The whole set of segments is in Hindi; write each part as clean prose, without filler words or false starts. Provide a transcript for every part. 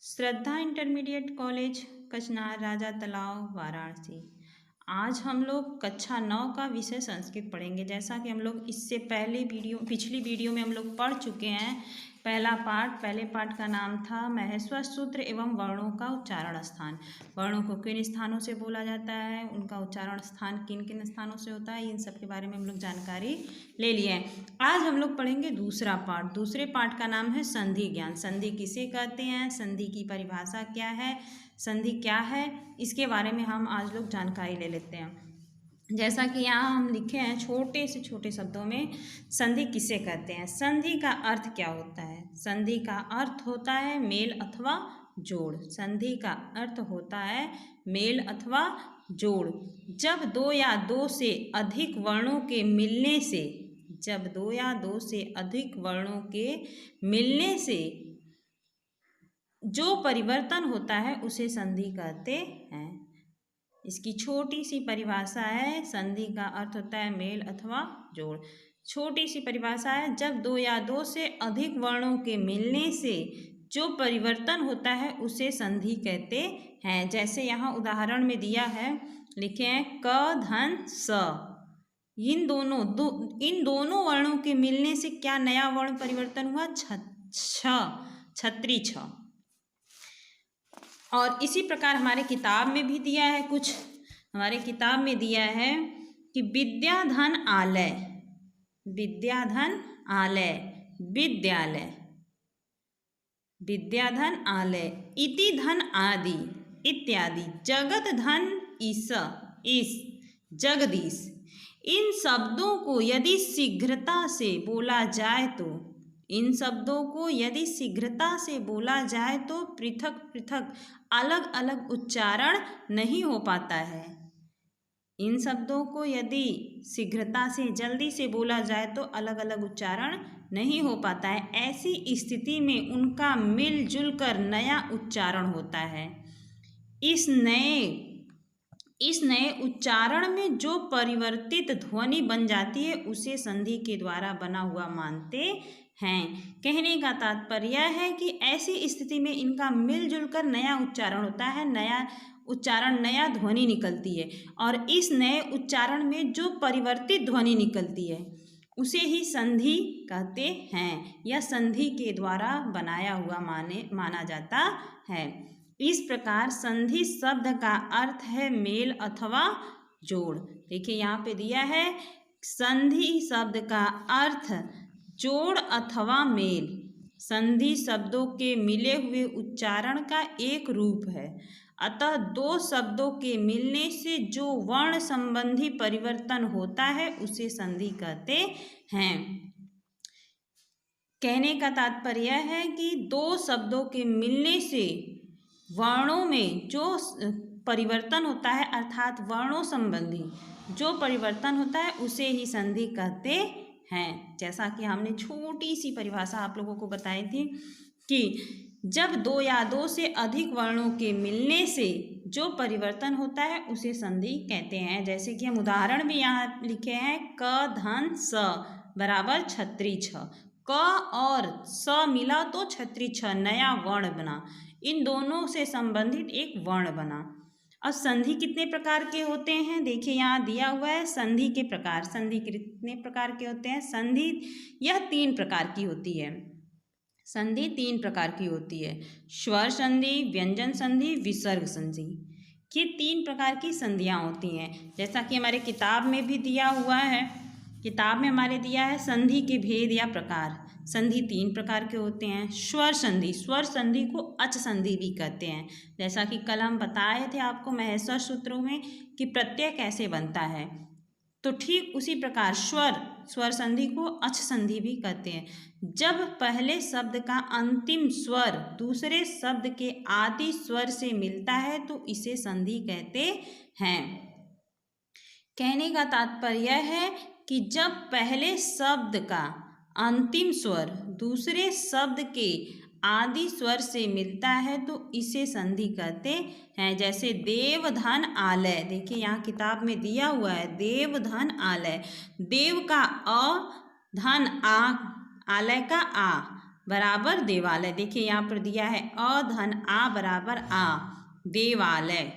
श्रद्धा इंटरमीडिएट कॉलेज कचनार राजा तालाब वाराणसी। आज हम लोग कक्षा 9 का विषय संस्कृत पढ़ेंगे। जैसा कि हम लोग इससे पिछली वीडियो में हम लोग पढ़ चुके हैं। पहले पाठ का नाम था महस्वर सूत्र एवं वर्णों का उच्चारण स्थान। वर्णों को किन स्थानों से बोला जाता है, उनका उच्चारण स्थान किन किन स्थानों से होता है, इन सब के बारे में हम लोग जानकारी ले लिए हैं। आज हम लोग पढ़ेंगे दूसरा पाठ। दूसरे पाठ का नाम है संधि ज्ञान। संधि किसे कहते हैं, संधि की परिभाषा क्या है, संधि क्या है, इसके बारे में हम आज लोग जानकारी ले लेते हैं। जैसा कि यहाँ हम लिखे हैं छोटे से छोटे शब्दों में, संधि किसे कहते हैं। संधि का अर्थ क्या होता है। संधि का अर्थ होता है मेल अथवा जोड़। संधि का अर्थ होता है मेल अथवा जोड़। जब दो या दो से अधिक वर्णों के मिलने से जो परिवर्तन होता है उसे संधि कहते हैं। इसकी छोटी सी परिभाषा है। संधि का अर्थ होता है मेल अथवा जोड़। छोटी सी परिभाषा है, जब दो या दो से अधिक वर्णों के मिलने से जो परिवर्तन होता है उसे संधि कहते हैं। जैसे यहाँ उदाहरण में दिया है, लिखे हैं क धन स। इन दोनों वर्णों के मिलने से क्या नया वर्ण परिवर्तन हुआ, छत्री छ। और इसी प्रकार हमारे किताब में भी दिया है कुछ। हमारे किताब में दिया है कि विद्याधन आलय, विद्याधन आलय, इति धन आदि इत्यादि, जगत धन इस जगदीश। इन शब्दों को यदि शीघ्रता से बोला जाए तो पृथक पृथक अलग अलग उच्चारण नहीं हो पाता है। इन शब्दों को यदि शीघ्रता से जल्दी से बोला जाए तो अलग अलग उच्चारण नहीं हो पाता है। ऐसी स्थिति में उनका मिलजुल कर नया उच्चारण होता है। इस नए उच्चारण में जो परिवर्तित ध्वनि बन जाती है उसे संधि के द्वारा बना हुआ मानते हैं। कहने का तात्पर्य है कि ऐसी स्थिति में इनका मिलजुल कर नया उच्चारण होता है, नया ध्वनि निकलती है। और इस नए उच्चारण में जो परिवर्तित ध्वनि निकलती है उसे ही संधि कहते हैं, या संधि के द्वारा बनाया हुआ माना जाता है। इस प्रकार संधि शब्द का अर्थ है मेल अथवा जोड़। देखिए यहाँ पे दिया है, संधि शब्द का अर्थ जोड़ अथवा मेल। संधि शब्दों के मिले हुए उच्चारण का एक रूप है। अतः दो शब्दों के मिलने से जो वर्ण संबंधी परिवर्तन होता है उसे संधि कहते हैं। कहने का तात्पर्य है कि दो शब्दों के मिलने से वर्णों में जो परिवर्तन होता है, अर्थात वर्णों संबंधी जो परिवर्तन होता है उसे ही संधि कहते हैं। जैसा कि हमने छोटी सी परिभाषा आप लोगों को बताई थी कि जब दो या दो से अधिक वर्णों के मिलने से जो परिवर्तन होता है उसे संधि कहते हैं। जैसे कि हम उदाहरण भी यहाँ लिखे हैं, क धन स बराबर छत्री छ। क और स मिला तो छत्री छ, नया वर्ण बना। इन दोनों से संबंधित एक वर्ण बना। अब संधि कितने प्रकार के होते हैं, देखिए यहाँ दिया हुआ है संधि के प्रकार। संधि कितने प्रकार के होते हैं, संधि यह 3 प्रकार की होती है। संधि 3 प्रकार की होती है, स्वर संधि, व्यंजन संधि, विसर्ग संधि। ये 3 प्रकार की संधियाँ होती हैं। जैसा कि हमारे किताब में भी दिया हुआ है। किताब में हमारे दिया है संधि के भेद या प्रकार। संधि 3 प्रकार के होते हैं। स्वर संधि को अच संधि भी कहते हैं। जैसा कि कल हम बताए थे आपको महस्वर सूत्रों में कि प्रत्यय कैसे बनता है, तो ठीक उसी प्रकार स्वर संधि को अच संधि भी कहते हैं। जब पहले शब्द का अंतिम स्वर दूसरे शब्द के आदि स्वर से मिलता है तो इसे संधि कहते हैं। कहने का तात्पर्य है कि जब पहले शब्द का अंतिम स्वर दूसरे शब्द के आदि स्वर से मिलता है तो इसे संधि कहते हैं। जैसे देवधन आलय, देखिए यहाँ किताब में दिया हुआ है देवधन आलय। देव का अ, धन आ, आलय का आ बराबर देवालय। देखिए यहाँ पर दिया है अ धन आ बराबर आ, देवालय।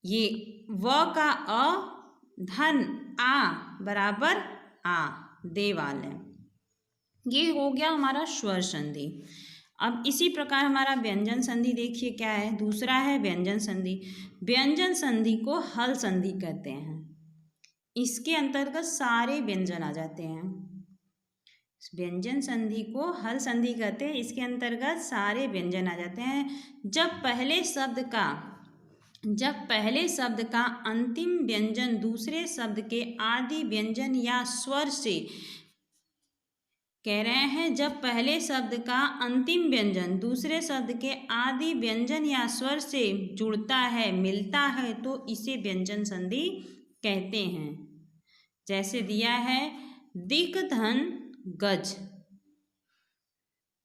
ये व का अ धन आ बराबर आ, देवालय। ये हो गया हमारा स्वर संधि। अब इसी प्रकार हमारा व्यंजन संधि देखिए क्या है, दूसरा है व्यंजन संधि। व्यंजन संधि को हल संधि कहते हैं। इसके अंतर्गत सारे व्यंजन आ जाते हैं। व्यंजन संधि को हल संधि कहते हैं, इसके अंतर्गत सारे व्यंजन आ जाते हैं। जब पहले शब्द का अंतिम व्यंजन दूसरे शब्द के आदि व्यंजन या स्वर से, कह रहे हैं जब पहले शब्द का अंतिम व्यंजन दूसरे शब्द के आदि व्यंजन या स्वर से जुड़ता है, मिलता है, तो इसे व्यंजन संधि कहते हैं। जैसे दिया है दिक धन गज,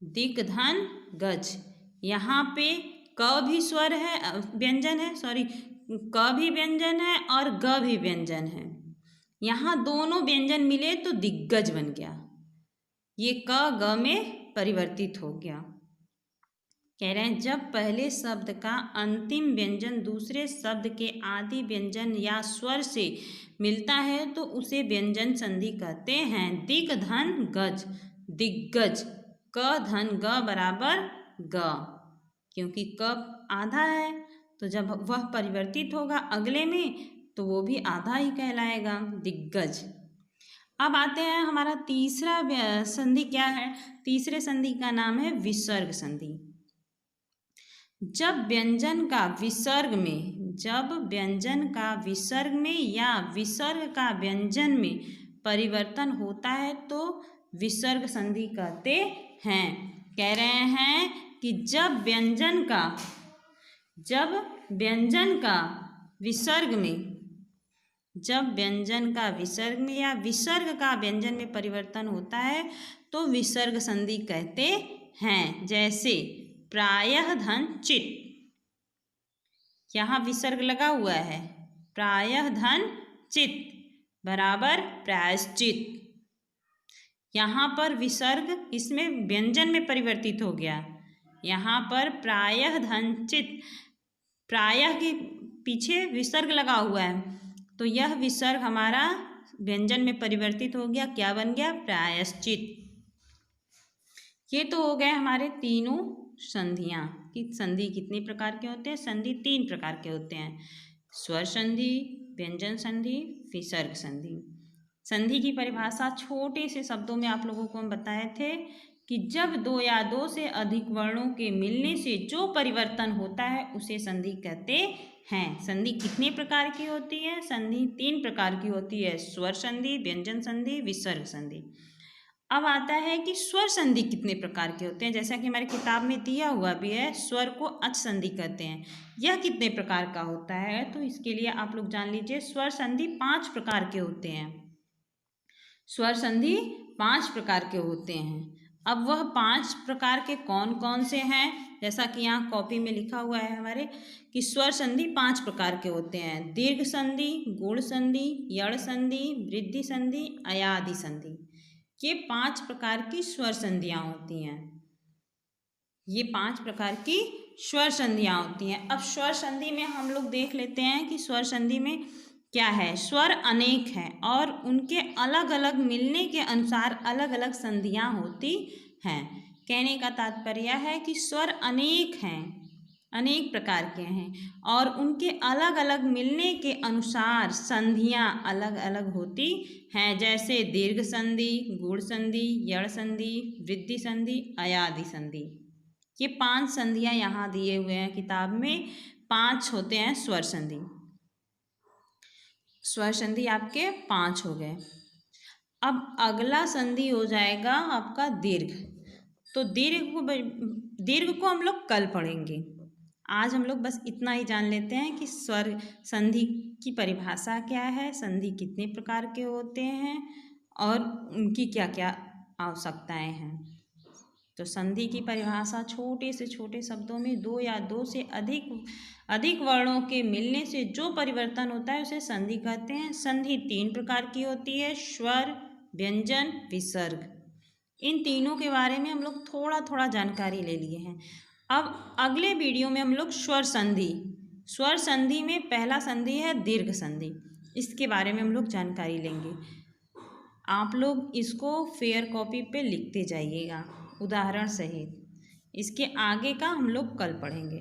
दिक धन गज। यहाँ पे क भी स्वर है, व्यंजन है, सॉरी, क भी व्यंजन है और ग भी व्यंजन है। यहाँ दोनों व्यंजन मिले तो दिग्गज बन गया। ये क ग में परिवर्तित हो गया। कह रहे हैं जब पहले शब्द का अंतिम व्यंजन दूसरे शब्द के आदि व्यंजन या स्वर से मिलता है तो उसे व्यंजन संधि कहते हैं। दिक धन गज, दिग्गज। क धन ग बराबर ग, क्योंकि क आधा है तो जब वह परिवर्तित होगा अगले में तो वो भी आधा ही कहलाएगा, दिग्गज। अब आते हैं हमारा तीसरा संधि क्या है। तीसरे संधि का नाम है विसर्ग संधि। जब व्यंजन का विसर्ग में या विसर्ग का व्यंजन में परिवर्तन होता है तो विसर्ग संधि कहते हैं। कह रहे हैं कि जब व्यंजन का विसर्ग में या विसर्ग का व्यंजन में परिवर्तन होता है तो विसर्ग संधि कहते हैं। जैसे प्रायः धन चित, यहाँ विसर्ग लगा हुआ है, प्रायः धन चित बराबर प्रायश्चित। यहाँ पर विसर्ग इसमें व्यंजन में परिवर्तित हो गया। यहाँ पर प्रायः धन चित, प्रायः के पीछे विसर्ग लगा हुआ है तो यह विसर्ग हमारा व्यंजन में परिवर्तित हो गया, क्या बन गया, प्रायश्चित। ये तो हो गए हमारे तीनों संधियाँ कि संधि कितने प्रकार के होते हैं। संधि 3 प्रकार के होते हैं, स्वर संधि, व्यंजन संधि, विसर्ग संधि। संधि की परिभाषा छोटे से शब्दों में आप लोगों को हम बताए थे कि जब 2 या 2 से अधिक वर्णों के मिलने से जो परिवर्तन होता है उसे संधि कहते हैं। संधि कितने प्रकार की होती है, संधि 3 प्रकार की होती है, स्वर संधि, व्यंजन संधि, विसर्ग संधि। अब आता है कि स्वर संधि कितने प्रकार के होते हैं। जैसा कि हमारी किताब में दिया हुआ भी है, स्वर को अच संधि कहते हैं। यह कितने प्रकार का होता है तो इसके लिए आप लोग जान लीजिए, स्वर संधि 5 प्रकार के होते हैं। स्वर संधि 5 प्रकार के होते हैं। अब वह 5 प्रकार के कौन कौन से हैं, जैसा कि यहाँ कॉपी में लिखा हुआ है हमारे कि स्वर संधि 5 प्रकार के होते हैं। दीर्घ संधि, गुण संधि, यड़ संधि, वृद्धि संधि, अयादि संधि। ये 5 प्रकार की स्वर संधियाँ होती हैं। ये 5 प्रकार की स्वर संधियाँ होती हैं। अब स्वर संधि में हम लोग देख लेते हैं कि स्वर संधि में क्या है। स्वर अनेक हैं और उनके अलग अलग मिलने के अनुसार अलग अलग संधियाँ होती हैं। कहने का तात्पर्य है कि स्वर अनेक हैं, अनेक प्रकार के हैं और उनके अलग अलग मिलने के अनुसार संधियाँ अलग अलग होती हैं। जैसे दीर्घ संधि, गुण संधि, यड़ संधि, वृद्धि संधि, अयादि संधि। ये 5 संधियाँ यहाँ दिए हुए हैं किताब में, 5 होते हैं स्वर संधि। स्वर संधि आपके 5 हो गए। अब अगला संधि हो जाएगा आपका दीर्घ। तो दीर्घ को हम लोग कल पढ़ेंगे। आज हम लोग बस इतना ही जान लेते हैं कि स्वर संधि की परिभाषा क्या है, संधि कितने प्रकार के होते हैं और उनकी क्या क्या आवश्यकताएं हैं। तो संधि की परिभाषा छोटे से छोटे शब्दों में 2 या 2 से अधिक वर्णों के मिलने से जो परिवर्तन होता है उसे संधि कहते हैं। संधि 3 प्रकार की होती है, स्वर, व्यंजन, विसर्ग। इन तीनों के बारे में हम लोग थोड़ा थोड़ा जानकारी ले लिए हैं। अब अगले वीडियो में हम लोग स्वर संधि में पहला संधि है दीर्घ संधि, इसके बारे में हम लोग जानकारी लेंगे। आप लोग इसको फेयर कॉपी पे लिखते जाइएगा उदाहरण सहित। इसके आगे का हम लोग कल पढ़ेंगे।